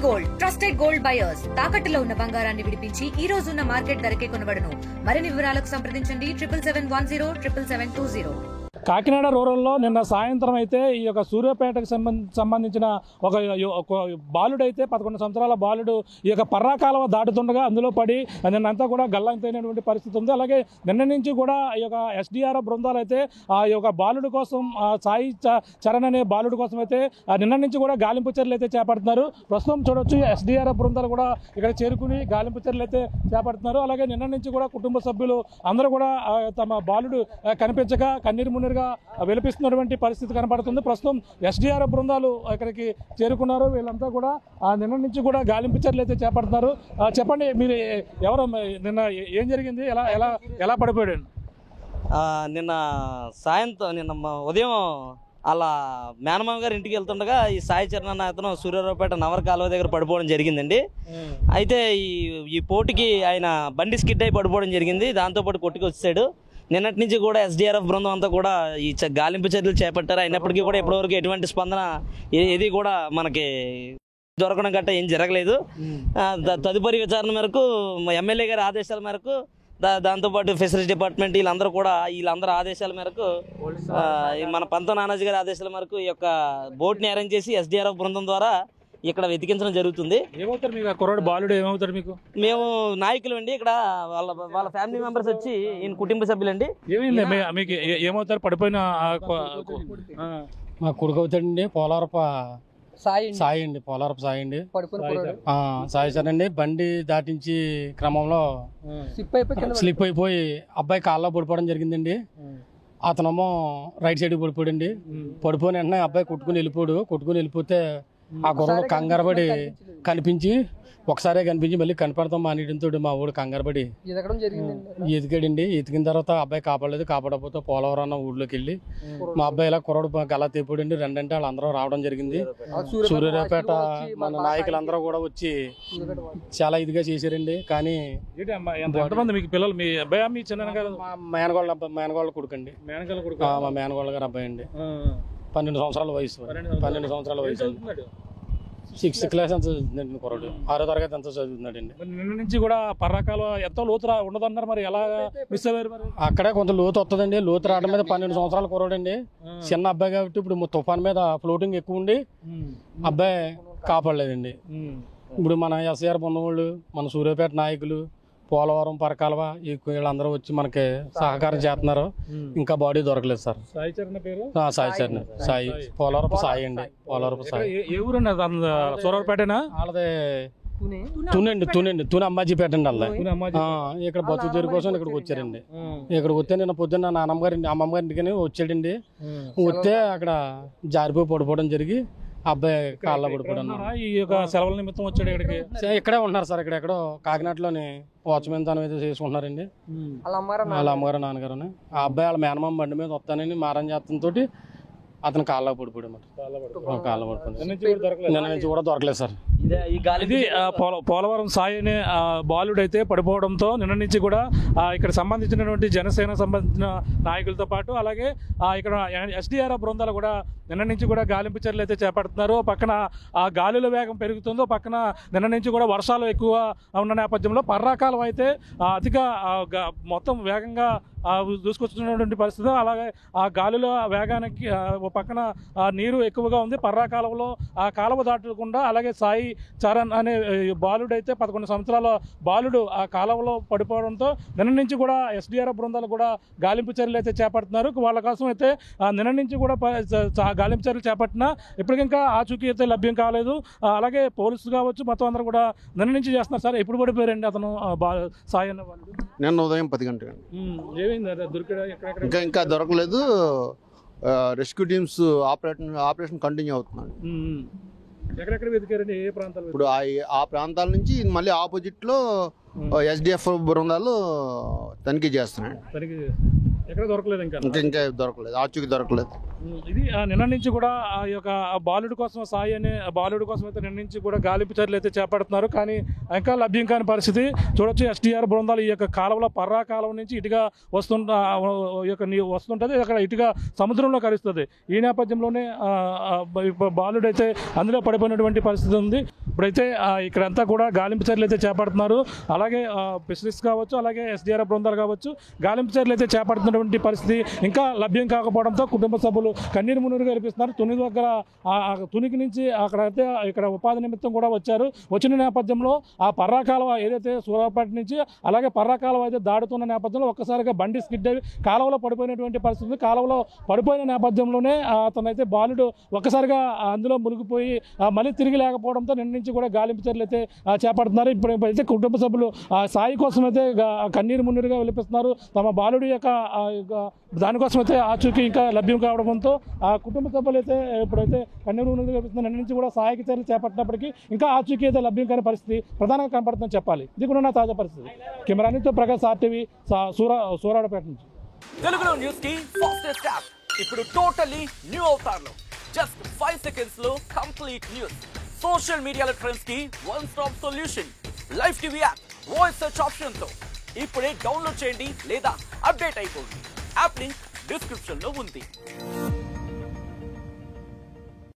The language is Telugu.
గోల్డ్ ట్రస్టెడ్ గోల్డ్ బయర్స్ తాకట్టులో ఉన్న బంగారాన్ని విడిపించి ఈ రోజు ఉన్న మార్కెట్ ధరకే కొనబడును. మరిన్ని వివరాలకు సంప్రదించండి 77107720. కాకినాడ రూరల్లో నిన్న సాయంత్రం అయితే ఈ యొక్క సూర్యాపేటకు సంబంధించిన ఒక బాలుడైతే 11 సంవత్సరాల బాలుడు ఈ యొక్క పర్రాకాలవ దాటుతుండగా అందులో పడి నిన్నంతా కూడా గల్లంతైనటువంటి పరిస్థితి ఉంది. అలాగే నిన్న నుంచి కూడా ఈ యొక్క ఎస్డిఆర్ఎఫ్ బృందాలు అయితే ఆ యొక్క బాలుడు కోసం సాయి చరణ్ అనే బాలుడు కోసం అయితే నిన్న నుంచి కూడా గాలింపు చర్యలు అయితే చేపడుతున్నారు. ప్రస్తుతం చూడొచ్చు ఎస్డిఆర్ఎఫ్ బృందాలు కూడా ఇక్కడ చేరుకుని గాలింపు చర్యలు అయితే చేపడుతున్నారు. అలాగే నిన్న నుంచి కూడా కుటుంబ సభ్యులు అందరూ కూడా తమ బాలుడు కనిపించక కన్నీరు మున్నీరుగా విలపిస్తున్నటువంటి పరిస్థితి కనబడుతుంది. ప్రస్తుతం ఎస్డిఆర్ఎఫ్ బృందాలు ఇక్కడికి చేరుకున్నారు. వీళ్ళంతా కూడా నిన్న నుంచి కూడా గాలింపు చర్యలు అయితే చేపడుతున్నారు. చెప్పండి, మీరు ఎవరు నిన్న ఏం జరిగింది, ఎలా పడిపోయాడు? నిన్న ఉదయం అలా మేనమామ గారి ఇంటికి వెళ్తుండగా ఈ సాయి చరణ్ అన్న అతను సూర్యారావుపేట నవర కాలువ దగ్గర పడిపోవడం జరిగిందండి. అయితే ఈ పోటీకి ఆయన బండి స్కిడ్ అయి పడిపోవడం జరిగింది. దాంతోపాటు కొట్టుకు వచ్చాడు. నిన్నటి నుంచి కూడా ఎస్డిఆర్ఎఫ్ బృందం అంతా కూడా ఈ గాలింపు చర్యలు చేపట్టారు. అయినప్పటికీ కూడా ఇప్పటివరకు ఎటువంటి స్పందన ఏది కూడా మనకి దొరకడం గట్ట ఏం జరగలేదు. తదుపరి విచారణ మేరకు ఎమ్మెల్యే గారి ఆదేశాల మేరకు దాంతోపాటు ఫిషరీస్ డిపార్ట్మెంట్ వీళ్ళందరూ ఆదేశాల మేరకు మన పంత నానాజీ గారి ఆదేశాల మేరకు ఈ యొక్క బోట్ని అరేంజ్ చేసి ఎస్డిఆర్ఎఫ్ బృందం ద్వారా ఇక్కడ వెతికించడం జరుగుతుంది. ఏమవుతారు మీకు కుర్రాడు బాలుడు? ఏమవుతారు మీకు? మేము నాయకులు అండి. ఇక్కడ వాళ్ళ ఫ్యామిలీ మెంబర్స్ వచ్చి ఈయన కుటుంబ సభ్యులండి. ఏమైంది మీకు? ఏమవుతారు? పడిపోయిన మా కొడుకు అవుతాడండి. పోలవరపు సాయి అండి. పోలవరపు సాయి అండి. సాయి సార్ అండి. బండి దాటించి క్రమంలో స్లిప్ అయిపోయి అబ్బాయి కాళ్ళలో పడిపోవడం జరిగిందండి. అతనేమో రైట్ సైడ్కి పడిపోయాడండి. పడిపోయిన వెంటనే అబ్బాయి కొట్టుకుని వెళ్ళిపోతే ఆ గొర్రెలు కంగారపడి ఒకసారే కనిపించి మళ్ళీ కనపడతాం మానేయడంతో మా ఊడు కంగారపడి ఎతికాడండి. ఎతికిన తర్వాత అబ్బాయి కాపాడకపోతే పోలవరం అన్న ఊళ్ళోకి వెళ్ళి మా అబ్బాయి ఇలా కుర్రాడు గలా తెప్పుడండి. రెండంటే వాళ్ళందరూ రావడం జరిగింది. సూర్యారావుపేట మన నాయకులందరూ కూడా వచ్చి చాలా ఇదిగా చేశారండి. కానీ మీకు పిల్లలు? మీ అబ్బాయి మీ చిన్న మేనగోళ్ళ కొడుకండి. మా మేనగోళ్ళ గారు అబ్బాయి అండి. 12 సంవత్సరాల వయసు. 6th క్లాస్ ఎంత చదువుతుందండి కుర్రాడు. 6వ తరగతి ఎంత చదువుతున్నాడండి. నిన్న నుంచి కూడా పర్రాకాలు ఎంతో లోతు ఉండదన్నారు. మరి ఎలా మిస్ అయ్యారు? మరి అక్కడే కొంత లోతు వస్తుందండి. లోతు రావడం మీద 12 సంవత్సరాల కుర్రాడండి. చిన్న అబ్బాయి కాబట్టి ఇప్పుడు తుఫాన్ మీద ఫ్లోటింగ్ ఎక్కువ ఉండి అబ్బాయి కాపాడలేదండి. ఇప్పుడు మన ఎస్ఆర్ పొన్నవాళ్ళు, మన సూర్యాపేట నాయకులు, పోలవరం పరకాలవ వీళ్ళందరూ వచ్చి మనకి సహకారం చేస్తున్నారు. ఇంకా బాడీ దొరకలేదు సార్. సాయి చరణ్ పేరు? సాయి చరణ్. సాయి పోలవరపు సాయి అండి. పోలవరపు సాయి. ఏ ఊరు? సూర్యాపేటనా? వాళ్ళది తుని అమ్మాజీపేట అండి. వాళ్ళది ఇక్కడ బతుకు తెరు కోసం ఇక్కడికి వచ్చారండి. ఇక్కడికి వస్తే నిన్న పొద్దున్న అమ్మమ్మ గారి ఇంటికి వచ్చాడండి. వస్తే అక్కడ జారిపోయి పడిపోవడం జరిగి అబ్బాయి కాళ్ళ పడిపోవడం. ఈ యొక్క సెలవుల నిమిత్తం వచ్చాడు ఇక్కడికి. ఇక్కడే ఉంటున్నారు సార్. ఇక్కడెక్కడో కాకినాడలోని వాచ్మెన్ తనం అయితే చేసుకుంటున్నారండి. వాళ్ళ అమ్మగారు నాన్నగారు. ఆ అబ్బాయి వాళ్ళ మేనమామ బండి మీద వస్తానని మారం చేతంతో అతను కాళ్ళ పడిపోయాడు. కాళ్ళ పడిపోయింది. నిన్న నుంచి కూడా దొరకలేదు సార్. ఇది పోలవరం సాయి అనే బాలుడైతే పడిపోవడంతో నిన్న నుంచి కూడా ఇక్కడ సంబంధించినటువంటి జనసేన సంబంధించిన నాయకులతో పాటు అలాగే ఇక్కడ ఎస్డిఆర్ఎఫ్ బృందాలు కూడా నిన్న నుంచి కూడా గాలింపు చర్యలు అయితే చేపడుతున్నారు. పక్కన ఆ గాలుల వేగం పెరుగుతుందో, పక్కన నిన్న నుంచి కూడా వర్షాలు ఎక్కువ ఉన్న నేపథ్యంలో పర్రాకాలం అయితే అధిక మొత్తం వేగంగా దూసుకొస్తున్నటువంటి పరిస్థితి. అలాగే ఆ గాలుల వేగానికి పక్కన నీరు ఎక్కువగా ఉంది. పర్రాకాలంలో ఆ కాలువ దాటకుండా అలాగే సాయి చరణ్ అనే బాలుడైతే 11 సంవత్సరాల బాలుడు ఆ కాలువలో పడిపోవడంతో నిన్న నుంచి కూడా ఎస్డిఆర్ఎఫ్ బృందాలు కూడా గాలింపు చర్యలు అయితే చేపడుతున్నారు. వాళ్ళ కోసం అయితే నిన్న నుంచి కూడా గాలింపు చర్యలు చేపట్టినా ఇప్పటికింకా ఆచూకీ అయితే లభ్యం కాలేదు. అలాగే పోలీసులు కావచ్చు మొత్తం అందరూ కూడా నిన్న నుంచి చేస్తున్నారు. సార్ ఎప్పుడు పడిపోయారండి అతను సాయి అనే వాళ్ళు? నిన్న ఉదయం 10 గంటలు. ఇంకా దొరకలేదు. రెస్క్యూ టీమ్స్ ఆపరేషన్ కంటిన్యూ అవుతున్నాడు. ఎక్కడెక్కడ వెతికారండి? ఏ ప్రాంతాలు? ఇప్పుడు ఆ ప్రాంతాల నుంచి మళ్ళీ ఆపోజిట్ లో ఎస్డిఎఫ్ బృందాలు తనిఖీ చేస్తున్నాయి. ఎక్కడ దొరకలేదు? ఇంకా దొరకలేదు. ఆచూకీ దొరకలేదు. ఇది నిన్న నుంచి కూడా ఆ యొక్క బాలుడి కోసం సాయి అనే బాలుడి కోసం అయితే నిన్న నుంచి కూడా గాలింపు చర్యలు అయితే చేపడుతున్నారు. కానీ ఇంకా లభ్యం కాని పరిస్థితి చూడొచ్చు. ఎస్టీఆర్ బృందాలు ఈ యొక్క కాలువలో పర్రా కాలువ నుంచి ఇటుగా వస్తుంటుంది, అక్కడ ఇటుగా సముద్రంలో కలుస్తుంది. ఈ నేపథ్యంలోనే బాలుడు అయితే అందులో పడిపోయినటువంటి పరిస్థితి ఉంది. ఇప్పుడైతే ఇక్కడంతా కూడా గాలింపు చర్యలు అయితే చేపడుతున్నారు. అలాగే స్పెషలిస్ట్ కావచ్చు, అలాగే ఎస్డీఆర్ఎఫ్ బృందాలు కావచ్చు, గాలింపు చర్యలు అయితే చేపడుతున్నటువంటి పరిస్థితి ఇంకా లభ్యం కాకపోవడంతో కుటుంబ సభ్యులు కన్నీరు మున్నీరు కల్పిస్తున్నారు. తుని దగ్గర తునికి నుంచి అక్కడైతే ఇక్కడ ఉపాధి నిమిత్తం కూడా వచ్చారు. వచ్చిన నేపథ్యంలో ఆ పర్రా కాలువ ఏదైతే సూరాపేట నుంచి అలాగే పర్రా కాలువ అయితే దాడుతున్న నేపథ్యంలో ఒక్కసారిగా బండి స్కిడ్ అయ్యి కాలువలో పడిపోయినటువంటి పరిస్థితి. కాలువలో పడిపోయిన నేపథ్యంలోనే అతనైతే బాలుడు ఒక్కసారిగా అందులో మునిగిపోయి మళ్ళీ తిరిగి లేకపోవడంతో నిన్న నుంచి కూడా గాలింపు చర్యలు అయితే చేపడుతున్నారు. ఇప్పుడు అయితే కుటుంబ సభ్యులు సాయి కోసం అయితే కన్నీరు మున్నీరుగా విలిపిస్తున్నారు. తమ బాలుడి యొక్క దానికోసం అయితే ఆచూకీ ఇంకా లభ్యం కావడంతో ఆ కుటుంబ సభ్యులు అయితే ఇప్పుడైతే కన్నీరు మున్నీరుగా విలిపిస్తున్నారు. నిన్న నుంచి కూడా సహాయక చర్యలు చేపట్టినప్పటికీ ఇంకా ఆచూకీ అయితే లభ్యం కాని పరిస్థితి ప్రధానంగా కనపడుతుందని చెప్పాలి. ఇది కూడా నా తాజా పరిస్థితి. కెమెరానితో ప్రకాష్ ఆర్టీవీ సూరాడపేట నుంచి. తెలుగులో న్యూస్ కి ఫాస్టెస్ట్ యాప్ ఇప్పుడు టోటల్లీ న్యూ అవతార్లో జస్ట్ 5 seconds లో కంప్లీట్ న్యూస్. సోషల్ మీడియాలో ట్రెండ్స్ కి one stop solution. Live TV app voice search option తో ఇప్పుడే డౌన్లోడ్ చేయండి లేదా అప్డేట్ అయిపోండి. యాప్ లింక్ డిస్క్రిప్షన్ లో ఉంది.